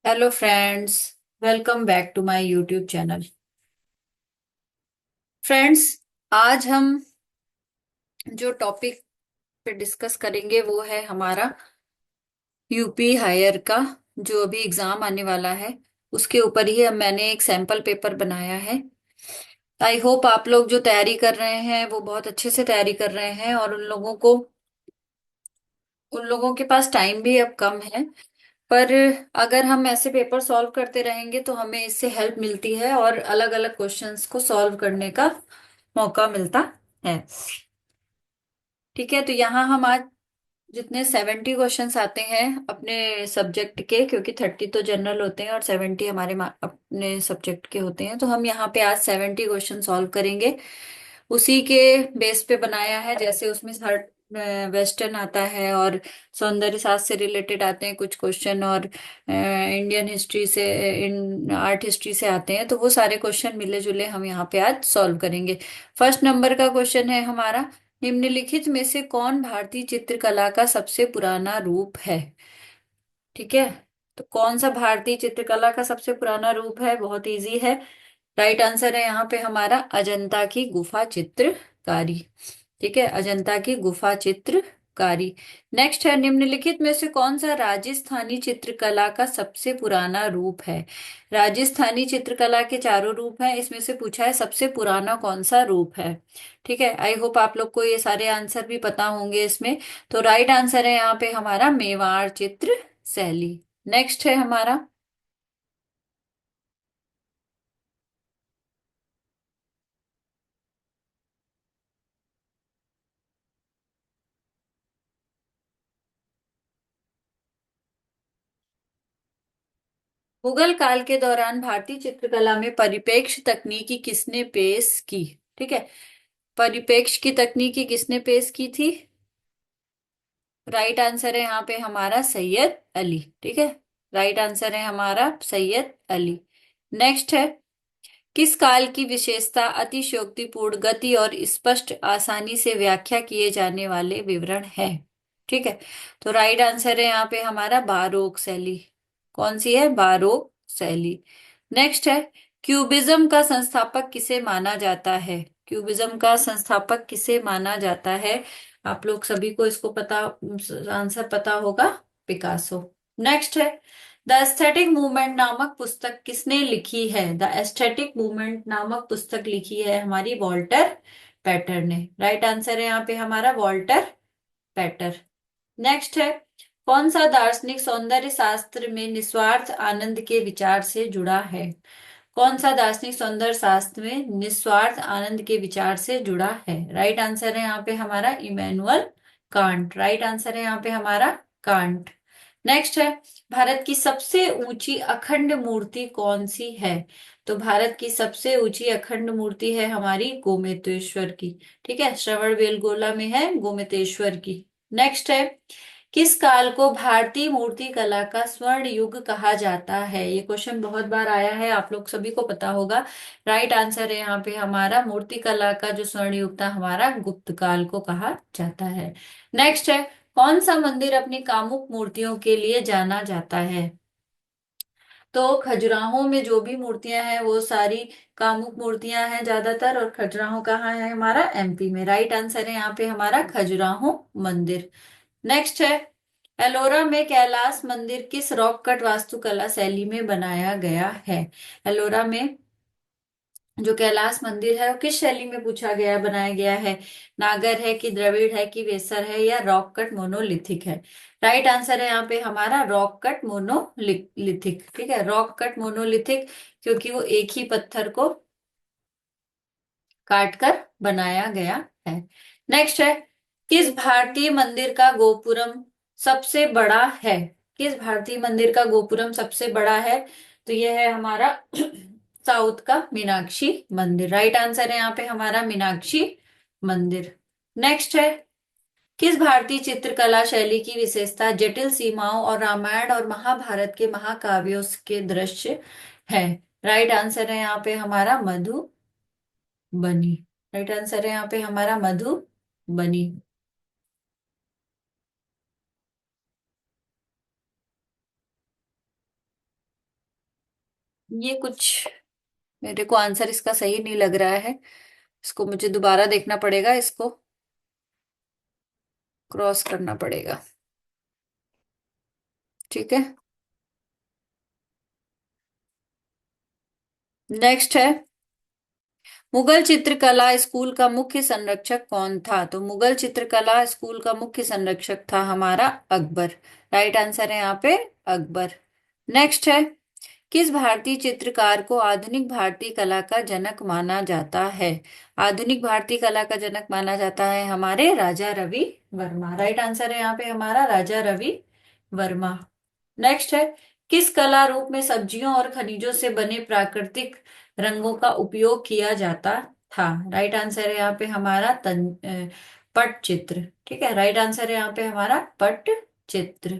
Hello friends. Welcome back to my YouTube channel. Friends, आज हम जो टॉपिक पे डिस्कस करेंगे वो है हमारा यूपी हायर का जो अभी एग्जाम आने वाला है उसके ऊपर ही अब मैंने एक सैंपल पेपर बनाया है। आई होप आप लोग जो तैयारी कर रहे हैं वो बहुत अच्छे से तैयारी कर रहे हैं और उन लोगों के पास टाइम भी अब कम है। पर अगर हम ऐसे पेपर सॉल्व करते रहेंगे तो हमें इससे हेल्प मिलती है और अलग अलग क्वेश्चंस को सॉल्व करने का मौका मिलता है। ठीक है, तो यहाँ हम आज जितने 70 क्वेश्चंस आते हैं अपने सब्जेक्ट के, क्योंकि 30 तो जनरल होते हैं और 70 हमारे अपने सब्जेक्ट के होते हैं, तो हम यहाँ पे आज 70 क्वेश्चन सॉल्व करेंगे। उसी के बेस पे बनाया है, जैसे उसमें हर वेस्टर्न आता है और सौंदर्य शास्त्र से रिलेटेड आते हैं कुछ क्वेश्चन, और इंडियन हिस्ट्री से, इन आर्ट हिस्ट्री से आते हैं, तो वो सारे क्वेश्चन मिले जुले हम यहाँ पे आज सॉल्व करेंगे। फर्स्ट नंबर का क्वेश्चन है हमारा, निम्नलिखित में से कौन भारतीय चित्रकला का सबसे पुराना रूप है। ठीक है, तो कौन सा भारतीय चित्रकला का सबसे पुराना रूप है, बहुत इजी है। राइट आंसर है यहाँ पे हमारा अजंता की गुफा चित्रकारी। ठीक है, अजंता की गुफा चित्रकारी। नेक्स्ट है, निम्नलिखित में से कौन सा राजस्थानी चित्रकला का सबसे पुराना रूप है। राजस्थानी चित्रकला के चारों रूप हैं, इसमें से पूछा है सबसे पुराना कौन सा रूप है। ठीक है, आई होप आप लोग को ये सारे आंसर भी पता होंगे इसमें। तो राइट आंसर है यहाँ पे हमारा मेवाड़ चित्र शैली। नेक्स्ट है हमारा, मुगल काल के दौरान भारतीय चित्रकला में परिप्रेक्ष्य तकनीकी किसने पेश की। ठीक है, परिप्रेक्ष्य की तकनीकी किसने पेश की थी। राइट आंसर है यहाँ पे हमारा सैयद अली। ठीक है, राइट आंसर है हमारा सैयद अली। नेक्स्ट है, किस काल की विशेषता अतिशयोक्तिपूर्ण गति और स्पष्ट आसानी से व्याख्या किए जाने वाले विवरण है। ठीक है, तो राइट आंसर है यहाँ पे हमारा बारोक शैली। कौन सी है, बारोक शैली। नेक्स्ट है, क्यूबिज्म का संस्थापक किसे माना जाता है। क्यूबिज्म का संस्थापक किसे माना जाता है, आप लोग सभी को इसको पता, आंसर पता होगा, पिकासो। नेक्स्ट है, द एस्थेटिक मूवमेंट नामक पुस्तक किसने लिखी है। द एस्थेटिक मूवमेंट नामक पुस्तक लिखी है हमारी वॉल्टर पैटर ने। राइट आंसर है यहाँ पे हमारा वॉल्टर पैटर। नेक्स्ट है, कौन सा दार्शनिक सौंदर्य शास्त्र में निस्वार्थ आनंद के विचार से जुड़ा है। कौन सा दार्शनिक सौंदर्य शास्त्र में निस्वार्थ आनंद के विचार से जुड़ा है। राइट आंसर है यहाँ पे हमारा इमैनुअल कांट। राइट आंसर है यहाँ पे हमारा कांट। नेक्स्ट है, भारत की सबसे ऊंची अखंड मूर्ति कौन सी है। तो भारत की सबसे ऊंची अखंड मूर्ति है हमारी गोमतेश्वर की। ठीक है, श्रवण बेलगोला में है गोमतेश्वर की। नेक्स्ट है, किस काल को भारतीय मूर्ति कला का स्वर्ण युग कहा जाता है। ये क्वेश्चन बहुत बार आया है, आप लोग सभी को पता होगा। राइट आंसर है यहाँ पे हमारा मूर्ति कला का जो स्वर्ण युग था हमारा गुप्त काल को कहा जाता है। नेक्स्ट है, कौन सा मंदिर अपनी कामुक मूर्तियों के लिए जाना जाता है। तो खजुराहो में जो भी मूर्तियां हैं वो सारी कामुक मूर्तियां हैं ज्यादातर, और खजुराहो कहाँ है हमारा, एमपी में। राइट आंसर है यहाँ पे हमारा खजुराहो मंदिर। नेक्स्ट है, एलोरा में कैलाश मंदिर किस रॉक कट वास्तुकला शैली में बनाया गया है। एलोरा में जो कैलाश मंदिर है वो किस शैली में पूछा गया, बनाया गया है। नागर है कि द्रविड़ है कि वेसर है या रॉक कट मोनोलिथिक है। राइट आंसर है यहाँ पे हमारा रॉक कट मोनोलिथिक। ठीक है, रॉक कट मोनोलिथिक, क्योंकि वो एक ही पत्थर को काट कर बनाया गया है। नेक्स्ट है, किस भारतीय मंदिर का गोपुरम सबसे बड़ा है। किस भारतीय मंदिर का गोपुरम सबसे बड़ा है, तो यह है हमारा साउथ का मीनाक्षी मंदिर। राइट आंसर है यहाँ पे हमारा मीनाक्षी मंदिर। नेक्स्ट है, किस भारतीय चित्रकला शैली की विशेषता जटिल सीमाओं और रामायण और महाभारत के महाकाव्यों के दृश्य है। राइट आंसर है यहाँ पे हमारा मधुबनी। राइट आंसर है यहाँ पे हमारा मधुबनी। ये कुछ, मेरे को आंसर इसका सही नहीं लग रहा है। इसको मुझे दोबारा देखना पड़ेगा, इसको क्रॉस करना पड़ेगा। ठीक है। नेक्स्ट है, मुगल चित्रकला स्कूल का मुख्य संरक्षक कौन था? तो मुगल चित्रकला स्कूल का मुख्य संरक्षक था हमारा अकबर। राइट आंसर है यहाँ पे अकबर। नेक्स्ट है, किस भारतीय चित्रकार को आधुनिक भारतीय कला का जनक माना जाता है? आधुनिक भारतीय कला का जनक माना जाता है हमारे राजा रवि वर्मा। राइट आंसर है यहाँ पे हमारा राजा रवि वर्मा। नेक्स्ट है, किस कला रूप में सब्जियों और खनिजों से बने प्राकृतिक रंगों का उपयोग किया जाता था? राइट आंसर है यहाँ पे हमारा पट चित्र। ठीक है, राइट आंसर है यहाँ पे हमारा पट चित्र।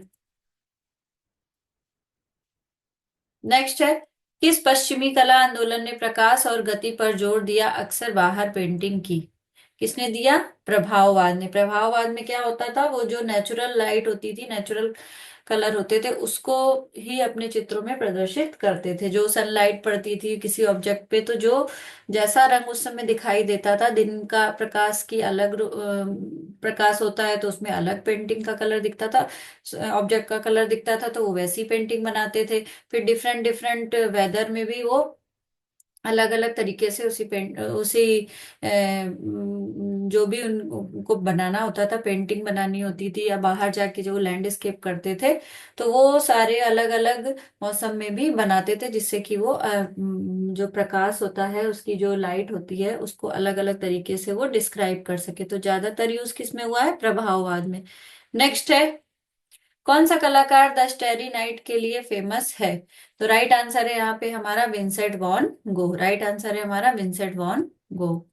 नेक्स्ट है, किस पश्चिमी कला आंदोलन ने प्रकाश और गति पर जोर दिया, अक्सर बाहर पेंटिंग की? किसने दिया? प्रभाववाद ने। प्रभाववाद में क्या होता था, वो जो नेचुरल लाइट होती थी, नेचुरल कलर होते थे, उसको ही अपने चित्रों में प्रदर्शित करते थे। जो सनलाइट पड़ती थी किसी ऑब्जेक्ट पे, तो जो जैसा रंग उस समय दिखाई देता था, दिन का प्रकाश की अलग प्रकाश होता है तो उसमें अलग पेंटिंग का कलर दिखता था, ऑब्जेक्ट का कलर दिखता था, तो वो वैसी पेंटिंग बनाते थे। फिर डिफरेंट डिफरेंट वेदर में भी वो अलग अलग तरीके से उसी पेंट उसी जो भी उनको बनाना होता था, पेंटिंग बनानी होती थी या बाहर जाके जो लैंडस्केप करते थे, तो वो सारे अलग अलग मौसम में भी बनाते थे, जिससे कि वो जो प्रकाश होता है, उसकी जो लाइट होती है, उसको अलग अलग तरीके से वो डिस्क्राइब कर सके। तो ज्यादातर यूज किस में हुआ है? प्रभाववाद में। नेक्स्ट है, कौन सा कलाकार द स्टेरी नाइट के लिए फेमस है? तो राइट आंसर है यहाँ पे हमारा विंसेंट वॉन गो। राइट आंसर है हमारा विंसेंट वॉन गो।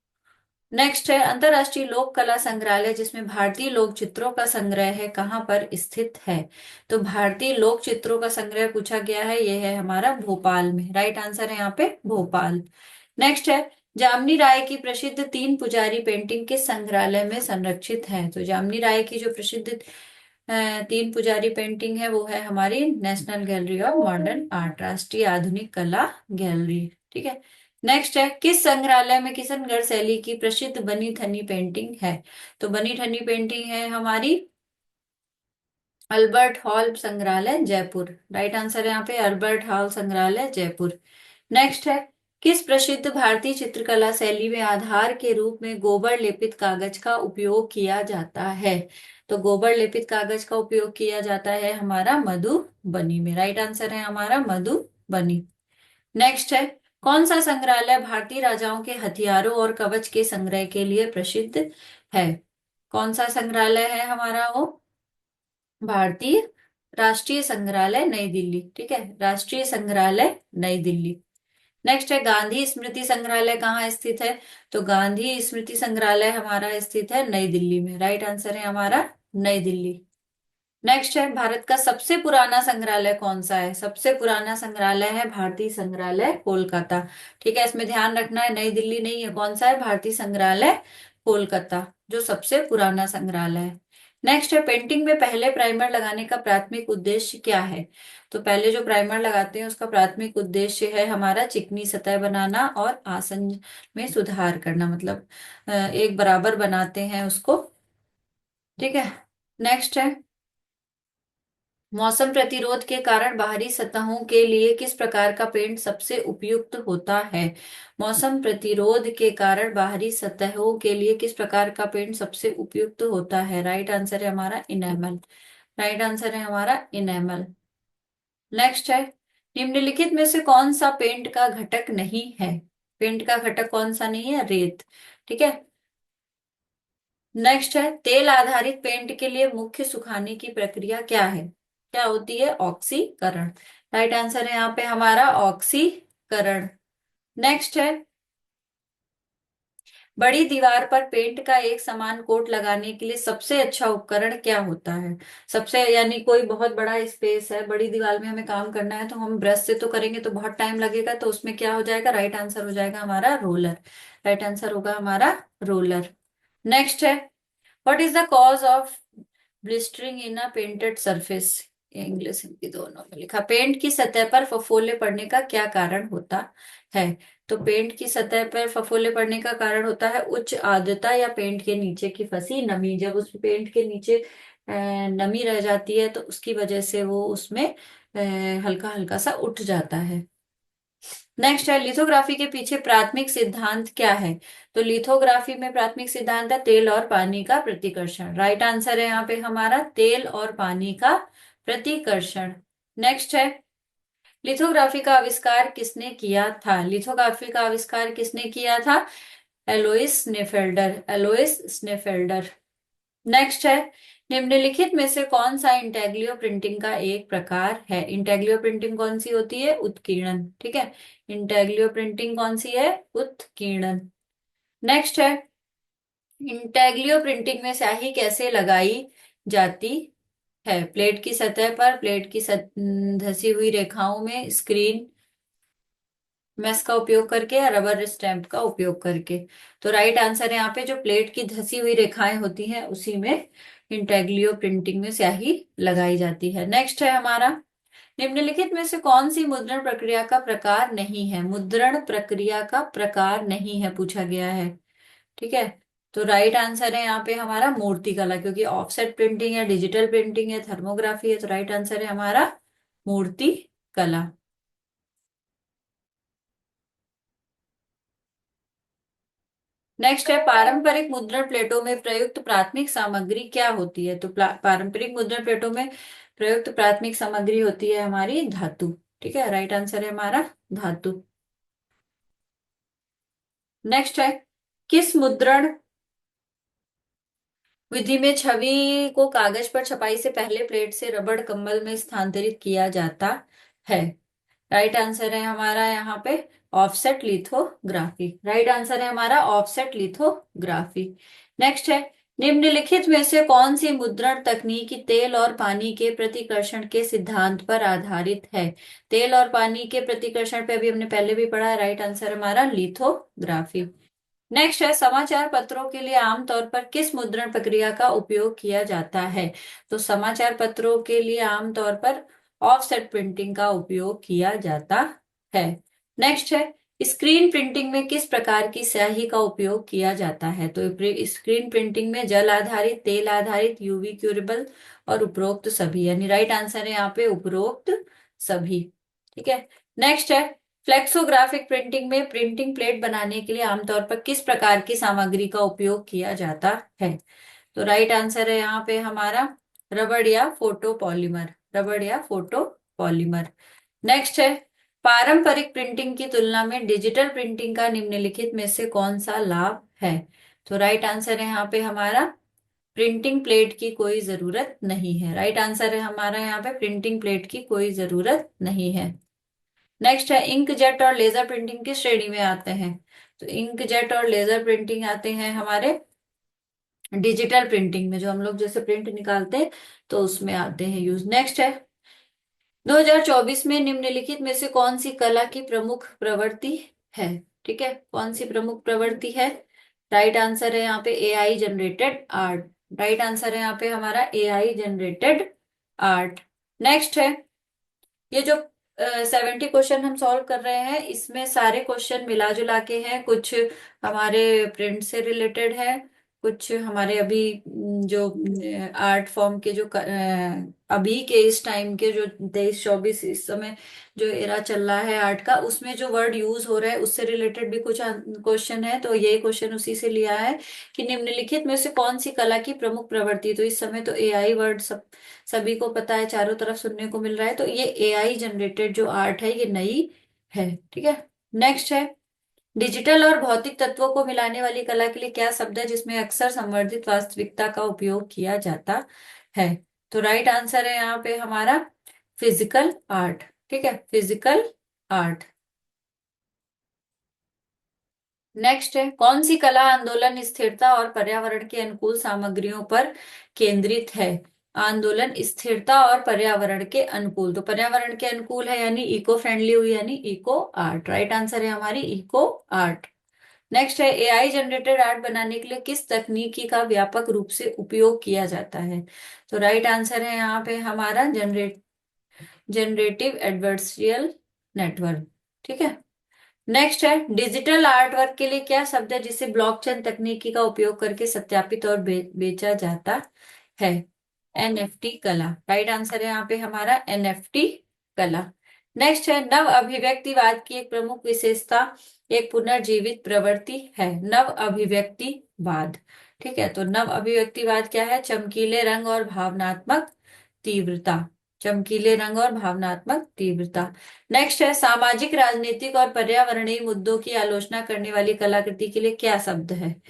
नेक्स्ट है, अंतरराष्ट्रीय लोक कला संग्रहालय जिसमें भारतीय लोक चित्रों का संग्रह है, कहाँ पर स्थित है? तो भारतीय लोक चित्रों का संग्रह पूछा गया है, यह है हमारा भोपाल में। राइट आंसर है यहाँ पे भोपाल। नेक्स्ट है, जामनी राय की प्रसिद्ध तीन पुजारी पेंटिंग किस संग्रहालय में संरक्षित है? तो जामनी राय की जो प्रसिद्ध तीन पुजारी पेंटिंग है, वो है हमारी national gallery of modern art, राष्ट्रीय आधुनिक कला गैलरी। ठीक है। नेक्स्ट है, किस संग्रहालय में किशनगढ़ शैली की प्रसिद्ध बनी ठनी पेंटिंग है? तो बनी ठनी पेंटिंग है हमारी अल्बर्ट हॉल संग्रहालय जयपुर। राइट आंसर है यहाँ पे अल्बर्ट हॉल संग्रहालय जयपुर। नेक्स्ट है, किस प्रसिद्ध भारतीय चित्रकला शैली में आधार के रूप में गोबर लेपित कागज का उपयोग किया जाता है? तो गोबर लेपित कागज का उपयोग किया जाता है हमारा मधुबनी में। राइट आंसर है हमारा मधुबनी। नेक्स्ट है, कौन सा संग्रहालय भारतीय राजाओं के हथियारों और कवच के संग्रह के लिए प्रसिद्ध है? कौन सा संग्रहालय है हमारा वो? भारतीय राष्ट्रीय संग्रहालय नई दिल्ली। ठीक है, राष्ट्रीय संग्रहालय नई दिल्ली। नेक्स्ट है, गांधी स्मृति संग्रहालय कहाँ स्थित है? तो गांधी स्मृति संग्रहालय हमारा स्थित है नई दिल्ली में। राइट आंसर है हमारा नई दिल्ली। नेक्स्ट है, भारत का सबसे पुराना संग्रहालय कौन सा है? सबसे पुराना संग्रहालय है भारतीय संग्रहालय कोलकाता। ठीक है, इसमें ध्यान रखना है, नई दिल्ली नहीं है। कौन सा है? भारतीय संग्रहालय कोलकाता, जो सबसे पुराना संग्रहालय है। नेक्स्ट है, पेंटिंग में पहले प्राइमर लगाने का प्राथमिक उद्देश्य क्या है? तो पहले जो प्राइमर लगाते हैं उसका प्राथमिक उद्देश्य है हमारा चिकनी सतह बनाना और आसन में सुधार करना, मतलब एक बराबर बनाते हैं उसको। ठीक है। नेक्स्ट है, मौसम प्रतिरोध के कारण बाहरी सतहों के लिए किस प्रकार का पेंट सबसे उपयुक्त होता है? मौसम प्रतिरोध के कारण बाहरी सतहों के लिए किस प्रकार का पेंट सबसे उपयुक्त होता है? राइट आंसर है हमारा इनेमल। राइट आंसर है हमारा इनेमल। नेक्स्ट है, निम्नलिखित में से कौन सा पेंट का घटक नहीं है? पेंट का घटक कौन सा नहीं है? रेत। ठीक है। नेक्स्ट है, तेल आधारित पेंट के लिए मुख्य सुखाने की प्रक्रिया क्या है? क्या होती है? ऑक्सीकरण। राइट आंसर है यहाँ पे हमारा ऑक्सीकरण। नेक्स्ट है, बड़ी दीवार पर पेंट का एक समान कोट लगाने के लिए सबसे अच्छा उपकरण क्या होता है? सबसे, यानी कोई बहुत बड़ा स्पेस है, बड़ी दीवार में हमें काम करना है, तो हम ब्रश से तो करेंगे तो बहुत टाइम लगेगा, तो उसमें क्या हो जाएगा? राइट आंसर हो जाएगा हमारा रोलर। राइट आंसर होगा हमारा रोलर। नेक्स्ट है, what is the cause of blistering in a painted surface? English Hindi दोनों में लिखा। पेंट की सतह पर फफोले पड़ने का क्या कारण होता है? तो पेंट की सतह पर फफोले पड़ने का कारण होता है उच्च आर्द्रता या पेंट के नीचे की फंसी नमी। जब उस पेंट के नीचे नमी रह जाती है तो उसकी वजह से वो उसमें हल्का हल्का सा उठ जाता है। नेक्स्ट है, लिथोग्राफी के पीछे प्राथमिक सिद्धांत क्या है? तो लिथोग्राफी में प्राथमिक सिद्धांत है तेल और पानी का प्रतिकर्षण। राइट आंसर है यहाँ पे हमारा तेल और पानी का प्रतिकर्षण। नेक्स्ट है, लिथोग्राफी का आविष्कार किसने किया था? लिथोग्राफी का आविष्कार किसने किया था? एलोइस स्नेफेल्डर। एलोइस स्नेफेल्डर। नेक्स्ट है, निम्नलिखित में से कौन सा इंटेग्लियो प्रिंटिंग का एक प्रकार है? इंटेग्लियो प्रिंटिंग कौन सी होती है? उत्कीर्णन। ठीक है, इंटेग्लियो प्रिंटिंग कौन सी है? उत्कीर्णन। नेक्स्ट है, इंटेग्लियो प्रिंटिंग में स्याही कैसे लगाई जाती है? प्लेट की सतह पर, प्लेट की धसी हुई रेखाओं में, स्क्रीन मेश का उपयोग करके या रबर स्टैंप का उपयोग करके। तो राइट आंसर है यहाँ पे जो प्लेट की धसी हुई रेखाएं होती हैं उसी में इंटेग्लियो प्रिंटिंग में स्याही लगाई जाती है। नेक्स्ट है हमारा, निम्नलिखित में से कौन सी मुद्रण प्रक्रिया का प्रकार नहीं है? मुद्रण प्रक्रिया का प्रकार नहीं है पूछा गया है। ठीक है, तो राइट आंसर है यहाँ पे हमारा मूर्तिकला, क्योंकि ऑफसेट प्रिंटिंग है, डिजिटल प्रिंटिंग है, थर्मोग्राफी है, तो राइट आंसर है हमारा मूर्तिकला। नेक्स्ट है, पारंपरिक मुद्रण प्लेटों में प्रयुक्त प्राथमिक सामग्री क्या होती है? तो पारंपरिक मुद्रण प्लेटों में प्रयुक्त प्राथमिक सामग्री होती है हमारी धातु। ठीक है, राइट आंसर है हमारा धातु। नेक्स्ट है, किस मुद्रण विधि में छवि को कागज पर छपाई से पहले प्लेट से रबड़ कंबल में स्थानांतरित किया जाता है? राइट आंसर है हमारा यहाँ पे ऑफसेट लिथोग्राफी। राइट आंसर है हमारा ऑफसेट लिथोग्राफी। नेक्स्ट है, निम्नलिखित में से कौन सी मुद्रण तकनीक तेल और पानी के प्रतिकर्षण के सिद्धांत पर आधारित है? तेल और पानी के प्रतिकर्षण पे अभी हमने पहले भी पढ़ा है। राइट आंसर हमारा लिथोग्राफी। नेक्स्ट है, समाचार पत्रों के लिए आमतौर पर किस मुद्रण प्रक्रिया का उपयोग किया जाता है? तो समाचार पत्रों के लिए आमतौर पर ऑफसेट प्रिंटिंग का उपयोग किया जाता है। नेक्स्ट है, स्क्रीन प्रिंटिंग में किस प्रकार की स्याही का उपयोग किया जाता है? तो स्क्रीन प्रिंटिंग में जल आधारित, तेल आधारित, यूवी क्यूरेबल और उपरोक्त सभी, यानी राइट आंसर है यहाँ पे उपरोक्त सभी। ठीक है, नेक्स्ट है, फ्लेक्सोग्राफिक प्रिंटिंग में प्रिंटिंग प्लेट बनाने के लिए आमतौर पर किस प्रकार की सामग्री का उपयोग किया जाता है? तो राइट आंसर है यहाँ पे हमारा रबड़ या फोटोपॉलीमर। रबड़ या फोटोपॉलीमर। नेक्स्ट है, पारंपरिक प्रिंटिंग की तुलना में डिजिटल प्रिंटिंग का निम्नलिखित में से कौन सा लाभ है? तो राइट आंसर है यहाँ पे हमारा प्रिंटिंग प्लेट की कोई जरूरत नहीं है। राइट आंसर है हमारा यहाँ पे प्रिंटिंग प्लेट की कोई जरूरत नहीं है। नेक्स्ट है, इंक जेट और लेजर प्रिंटिंग किस श्रेणी में आते हैं? तो इंक जेट और लेजर प्रिंटिंग आते हैं हमारे डिजिटल प्रिंटिंग में, जो हम लोग जैसे प्रिंट निकालते हैं तो उसमें आते हैं यूज। नेक्स्ट है, 2024 में निम्नलिखित में से कौन सी कला की प्रमुख प्रवृत्ति है? ठीक है, कौन सी प्रमुख प्रवृत्ति है? राइट आंसर है यहाँ पे AI generated art. Right answer है यहाँ पे हमारा एआई जनरेटेड आर्ट। नेक्स्ट है, ये जो 70 क्वेश्चन हम सॉल्व कर रहे हैं इसमें सारे क्वेश्चन मिला जुला के हैं। कुछ हमारे प्रिंट से रिलेटेड है, कुछ हमारे अभी जो आर्ट फॉर्म के जो अभी के इस टाइम के जो 23-24 इस समय जो एरा चल रहा है आर्ट का, उसमें जो वर्ड यूज हो रहा है उससे रिलेटेड भी कुछ क्वेश्चन है। तो ये क्वेश्चन उसी से लिया है कि निम्नलिखित में से कौन सी कला की प्रमुख प्रवृत्ति। तो इस समय तो एआई वर्ड सभी को पता है, चारों तरफ सुनने को मिल रहा है। तो ये एआई जनरेटेड जो आर्ट है ये नई है। ठीक है, नेक्स्ट है, डिजिटल और भौतिक तत्वों को मिलाने वाली कला के लिए क्या शब्द है जिसमें अक्सर संवर्धित वास्तविकता का उपयोग किया जाता है? तो राइट आंसर है यहाँ पे हमारा फिजिकल आर्ट। ठीक है, फिजिकल आर्ट। नेक्स्ट है, कौन सी कला आंदोलन स्थिरता और पर्यावरण के अनुकूल सामग्रियों पर केंद्रित है? आंदोलन स्थिरता और पर्यावरण के अनुकूल, तो पर्यावरण के अनुकूल है यानी इको फ्रेंडली हुई, यानी इको आर्ट। राइट आंसर है हमारी इको आर्ट। नेक्स्ट है एआई जनरेटेड आर्ट बनाने के लिए किस तकनीकी का व्यापक रूप से उपयोग किया जाता है? तो राइट आंसर है यहाँ पे हमारा जनरेटिव एडवर्सरियल नेटवर्क। ठीक है। नेक्स्ट है डिजिटल आर्ट वर्क के लिए क्या शब्द है जिसे ब्लॉकचेन तकनीकी का उपयोग करके सत्यापित और बेचा जाता है? एनएफटी कला। राइट आंसर है यहाँ पे हमारा एनएफटी कला। नेक्स्ट है नव अभिव्यक्तिवाद की एक प्रमुख विशेषता एक पुनर्जीवित प्रवृत्ति है। नव अभिव्यक्तिवाद। ठीक है, तो नव अभिव्यक्तिवाद क्या है? चमकीले रंग और भावनात्मक तीव्रता। चमकीले रंग और भावनात्मक तीव्रता। नेक्स्ट है सामाजिक राजनीतिक और पर्यावरणीय मुद्दों की आलोचना करने वाली कलाकृति के लिए क्या शब्द है?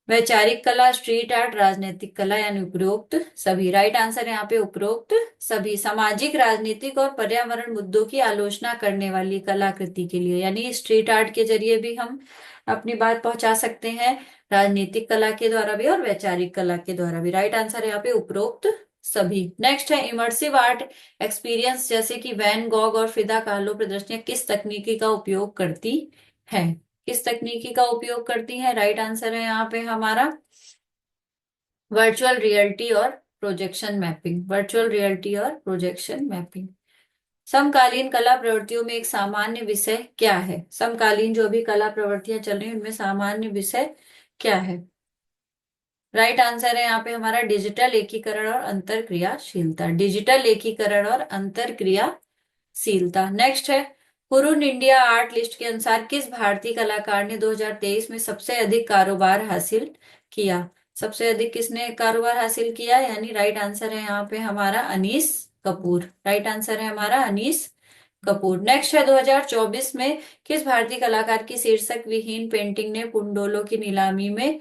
वैचारिक कला, स्ट्रीट आर्ट, राजनीतिक कला, यानी उपरोक्त सभी। राइट आंसर यहाँ पे उपरोक्त सभी। सामाजिक राजनीतिक और पर्यावरण मुद्दों की आलोचना करने वाली कलाकृति के लिए, यानी स्ट्रीट आर्ट के जरिए भी हम अपनी बात पहुंचा सकते हैं, राजनीतिक कला के द्वारा भी और वैचारिक कला के द्वारा भी। राइट आंसर यहाँ पे उपरोक्त सभी। नेक्स्ट है इमर्सिव आर्ट एक्सपीरियंस जैसे कि वैन गॉग और फ्रिदा kahlo प्रदर्शनियां किस तकनीकी का उपयोग करती हैं? किस तकनीकी का उपयोग करती हैं? राइट आंसर है यहाँ पे हमारा वर्चुअल रियलिटी और प्रोजेक्शन मैपिंग। वर्चुअल रियलिटी और प्रोजेक्शन मैपिंग। समकालीन कला प्रवृत्तियों में एक सामान्य विषय क्या है? समकालीन जो भी कला प्रवृत्तियां चल रही हैं उनमें सामान्य विषय क्या है? राइट आंसर है यहाँ पे हमारा डिजिटल एकीकरण और अंतरक्रियाशीलता। डिजिटल एकीकरण और अंतरक्रियाशीलता। नेक्स्ट है हुरुन इंडिया आर्ट लिस्ट के अनुसार किस भारतीय कलाकार ने 2023 में सबसे अधिक कारोबार हासिल किया? सबसे अधिक किसने कारोबार हासिल किया? यानी राइट आंसर है यहाँ पे हमारा अनीस कपूर। राइट आंसर है हमारा अनीस कपूर। नेक्स्ट है 2024 में किस भारतीय कलाकार की शीर्षक विहीन पेंटिंग ने पुंडोलो की नीलामी में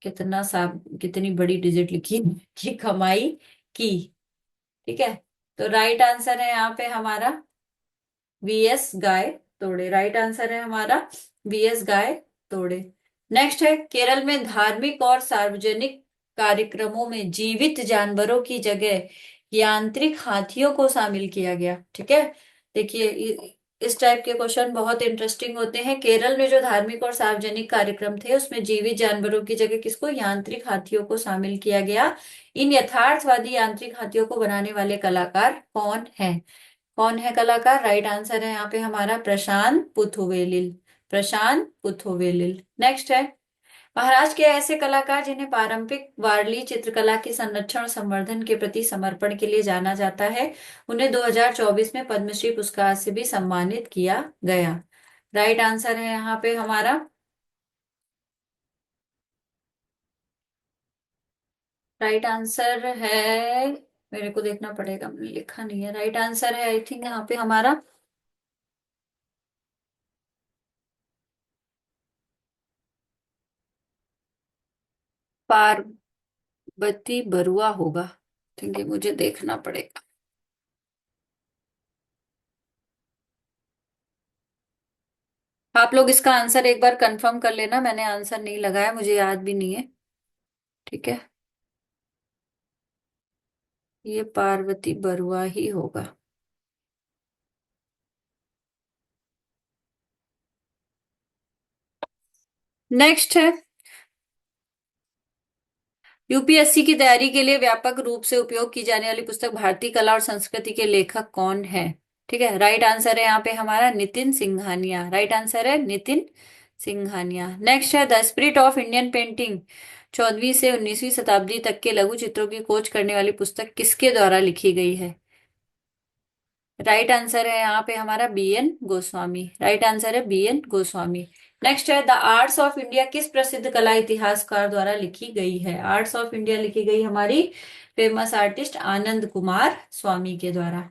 कितनी बड़ी डिजिट लिखी की कमाई की? ठीक है, तो राइट आंसर है यहाँ पे हमारा वीएस गाय तोड़े। राइट आंसर है हमारा वीएस गाय तोड़े। नेक्स्ट है केरल में धार्मिक और सार्वजनिक कार्यक्रमों में जीवित जानवरों की जगह यांत्रिक हाथियों को शामिल किया गया। ठीक है, देखिए इस टाइप के क्वेश्चन बहुत इंटरेस्टिंग होते हैं। केरल में जो धार्मिक और सार्वजनिक कार्यक्रम थे उसमें जीवित जानवरों की जगह किसको? यांत्रिक हाथियों को शामिल किया गया। इन यथार्थवादी यांत्रिक हाथियों को बनाने वाले कलाकार कौन हैं? कौन है कलाकार? राइट आंसर है यहाँ पे हमारा प्रशांत पुथुवेलिल। प्रशांत पुथुवेलिल। नेक्स्ट है महाराष्ट्र के ऐसे कलाकार जिन्हें पारंपरिक वारली चित्रकला के संरक्षण और संवर्धन के प्रति समर्पण के लिए जाना जाता है, उन्हें 2024 में पद्मश्री पुरस्कार से भी सम्मानित किया गया। राइट आंसर है यहाँ पे हमारा राइट आंसर है, मेरे को देखना पड़ेगा, मैंने लिखा नहीं है। राइट आंसर है आई थिंक यहाँ पे हमारा पार्वती बरुआ होगा। ठीक है, मुझे देखना पड़ेगा। आप लोग इसका आंसर एक बार कंफर्म कर लेना, मैंने आंसर नहीं लगाया, मुझे याद भी नहीं है। ठीक है, ये पार्वती बरुआ ही होगा। नेक्स्ट है यूपीएससी की तैयारी के लिए व्यापक रूप से उपयोग की जाने वाली पुस्तक भारतीय कला और संस्कृति के लेखक कौन है? ठीक है, राइट आंसर है यहाँ पे हमारा नितिन सिंघानिया। राइट आंसर है नितिन सिंघानिया। नेक्स्ट है the spirit of Indian painting 14वीं से 19वीं शताब्दी तक के लघु चित्रों की खोज करने वाली पुस्तक किसके द्वारा लिखी गई है? राइट आंसर है यहाँ पे हमारा बीएन गोस्वामी। राइट आंसर है बीएन गोस्वामी। नेक्स्ट है द आर्ट्स ऑफ इंडिया किस प्रसिद्ध कला इतिहासकार द्वारा लिखी गई है? आर्ट्स ऑफ इंडिया लिखी गई हमारी फेमस आर्टिस्ट आनंद कुमार स्वामी के द्वारा।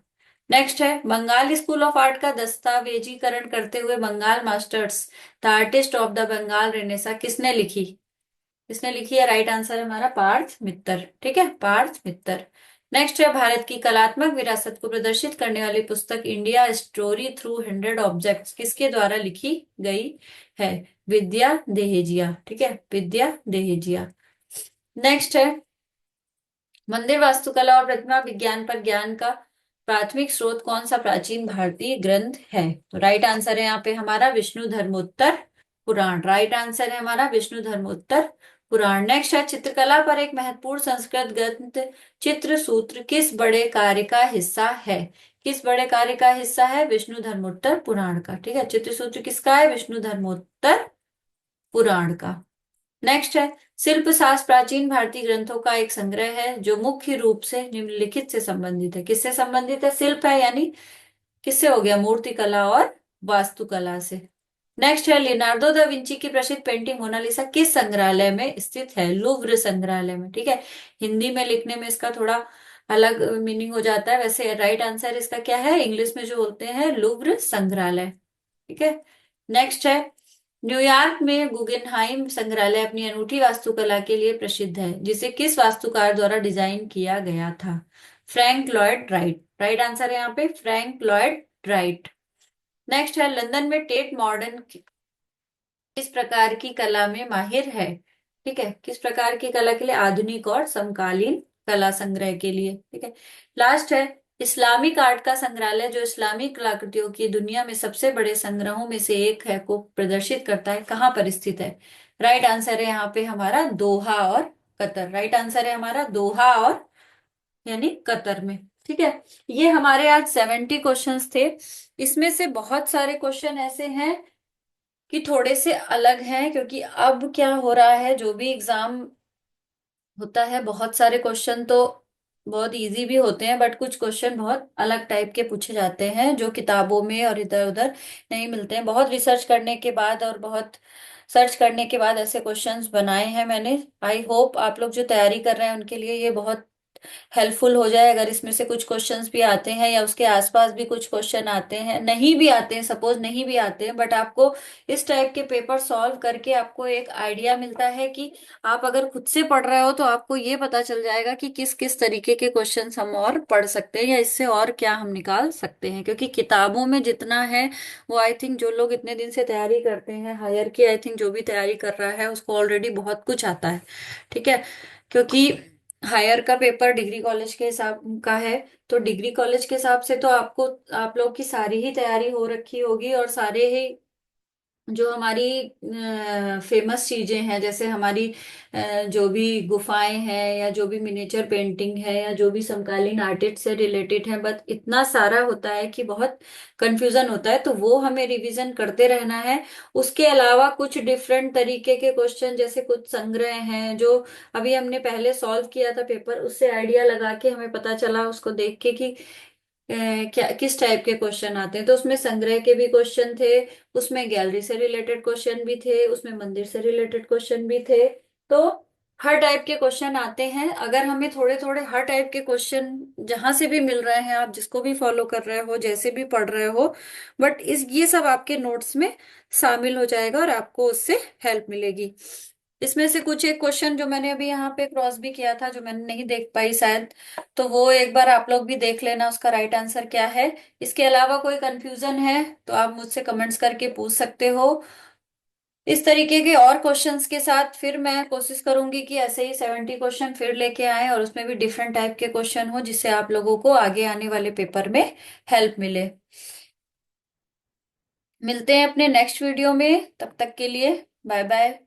नेक्स्ट है बंगाल स्कूल ऑफ आर्ट का दस्तावेजीकरण करते हुए Bengal masters the artist of the Bengal renaissance किसने लिखी? किसने लिखी है? राइट आंसर है हमारा पार्थ मित्तर। ठीक है, पार्थ मित्तर। नेक्स्ट है भारत की कलात्मक विरासत को प्रदर्शित करने वाली पुस्तक इंडिया स्टोरी थ्रू 100 ऑब्जेक्ट्स किसके द्वारा लिखी गई है? विद्या देहेजिया। ठीक है, विद्या देहेजिया। नेक्स्ट है मंदिर वास्तुकला और प्रतिमा विज्ञान पर ज्ञान का प्राथमिक स्रोत कौन सा प्राचीन भारतीय ग्रंथ है? तो राइट आंसर है यहाँ पे हमारा विष्णु धर्मोत्तर पुराण। राइट आंसर है हमारा विष्णु धर्मोत्तर पुराण। नेक्स्ट है, चित्रकला पर एक महत्वपूर्ण संस्कृत ग्रंथ चित्र सूत्र किस बड़े कार्य का हिस्सा है? किस बड़े कार्य का हिस्सा है? विष्णु धर्मोत्तर पुराण का। ठीक है, चित्र सूत्र किसका है? विष्णु धर्मोत्तर पुराण का। नेक्स्ट है, शिल्प शास्त्र प्राचीन भारतीय ग्रंथों का एक संग्रह है जो मुख्य रूप से निम्नलिखित से संबंधित है। किससे संबंधित है? शिल्प है यानी किससे हो गया? मूर्ति कला और वास्तुकला से। नेक्स्ट है, लियोनार्डो दा विंची की प्रसिद्ध पेंटिंग मोनालिसा किस संग्रहालय में स्थित है? लूव्र संग्रहालय में। ठीक है, हिंदी में लिखने में इसका थोड़ा अलग मीनिंग हो जाता है, वैसे राइट आंसर इसका क्या है? इंग्लिश में जो बोलते हैं लूव्र संग्रहालय। ठीक है। नेक्स्ट है, न्यूयॉर्क में गुगेनहाइम संग्रहालय अपनी अनूठी वास्तुकला के लिए प्रसिद्ध है जिसे किस वास्तुकार द्वारा डिजाइन किया गया था? Frank Lloyd Wright. Right answer है यहाँ पे फ्रैंक लॉयड राइट। नेक्स्ट है, लंदन में टेट मॉडर्न किस प्रकार की कला में माहिर है? ठीक है, किस प्रकार की कला के लिए? आधुनिक और समकालीन कला संग्रह के लिए। ठीक है। लास्ट है, इस्लामिक आर्ट का संग्रहालय जो इस्लामिक कलाकृतियों की दुनिया में सबसे बड़े संग्रहों में से एक है को प्रदर्शित करता है, कहाँ पर स्थित है? राइट आंसर है यहाँ पे हमारा दोहा और कतर। राइट आंसर है हमारा दोहा और यानी कतर में। ठीक है, ये हमारे आज 70 क्वेश्चंस थे। इसमें से बहुत सारे क्वेश्चन ऐसे हैं कि थोड़े से अलग हैं, क्योंकि अब क्या हो रहा है, जो भी एग्जाम होता है बहुत सारे क्वेश्चन तो बहुत इजी भी होते हैं, बट कुछ क्वेश्चन बहुत अलग टाइप के पूछे जाते हैं जो किताबों में और इधर उधर नहीं मिलते हैं। बहुत रिसर्च करने के बाद और बहुत सर्च करने के बाद ऐसे क्वेश्चंस बनाए हैं मैंने। आई होप आप लोग जो तैयारी कर रहे हैं उनके लिए ये बहुत हेल्पफुल हो जाए। अगर इसमें से कुछ क्वेश्चंस भी आते हैं या उसके आसपास भी कुछ क्वेश्चन आते हैं, नहीं भी आते हैं, सपोज नहीं भी आते हैं, बट आपको इस टाइप के पेपर सॉल्व करके आपको एक आइडिया मिलता है कि आप अगर खुद से पढ़ रहे हो तो आपको ये पता चल जाएगा कि किस किस तरीके के क्वेश्चंस हम और पढ़ सकते हैं या इससे और क्या हम निकाल सकते हैं। क्योंकि किताबों में जितना है वो आई थिंक जो लोग इतने दिन से तैयारी करते हैं हायर की, आई थिंक जो भी तैयारी कर रहा है उसको ऑलरेडी बहुत कुछ आता है। ठीक है, क्योंकि हायर का पेपर डिग्री कॉलेज के हिसाब का है, तो डिग्री कॉलेज के हिसाब से तो आपको आप लोग की सारी ही तैयारी हो रखी होगी और सारे ही जो हमारी फेमस चीजें हैं, जैसे हमारी जो भी गुफाएं हैं या जो भी मिनिएचर पेंटिंग है या जो भी समकालीन आर्टिस्ट से रिलेटेड है, बस इतना सारा होता है कि बहुत कंफ्यूजन होता है, तो वो हमें रिवीजन करते रहना है। उसके अलावा कुछ डिफरेंट तरीके के क्वेश्चन, जैसे कुछ संग्रह हैं जो अभी हमने पहले सॉल्व किया था पेपर, उससे आइडिया लगा के हमें पता चला उसको देख के कि क्या किस टाइप के क्वेश्चन आते हैं। तो उसमें संग्रह के भी क्वेश्चन थे, उसमें गैलरी से रिलेटेड क्वेश्चन भी थे, उसमें मंदिर से रिलेटेड क्वेश्चन भी थे। तो हर टाइप के क्वेश्चन आते हैं। अगर हमें थोड़े थोड़े हर टाइप के क्वेश्चन जहां से भी मिल रहे हैं, आप जिसको भी फॉलो कर रहे हो, जैसे भी पढ़ रहे हो, बट इस ये सब आपके नोट्स में शामिल हो जाएगा और आपको उससे हेल्प मिलेगी। इसमें से कुछ एक क्वेश्चन जो मैंने अभी यहाँ पे क्रॉस भी किया था, जो मैंने नहीं देख पाई शायद, तो वो एक बार आप लोग भी देख लेना उसका राइट आंसर क्या है। इसके अलावा कोई कंफ्यूजन है तो आप मुझसे कमेंट्स करके पूछ सकते हो। इस तरीके के और क्वेश्चंस के साथ फिर मैं कोशिश करूंगी कि ऐसे ही 70 क्वेश्चन फिर लेके आए और उसमें भी डिफरेंट टाइप के क्वेश्चन हो, जिससे आप लोगों को आगे आने वाले पेपर में हेल्प मिले। मिलते हैं अपने नेक्स्ट वीडियो में, तब तक के लिए बाय बाय।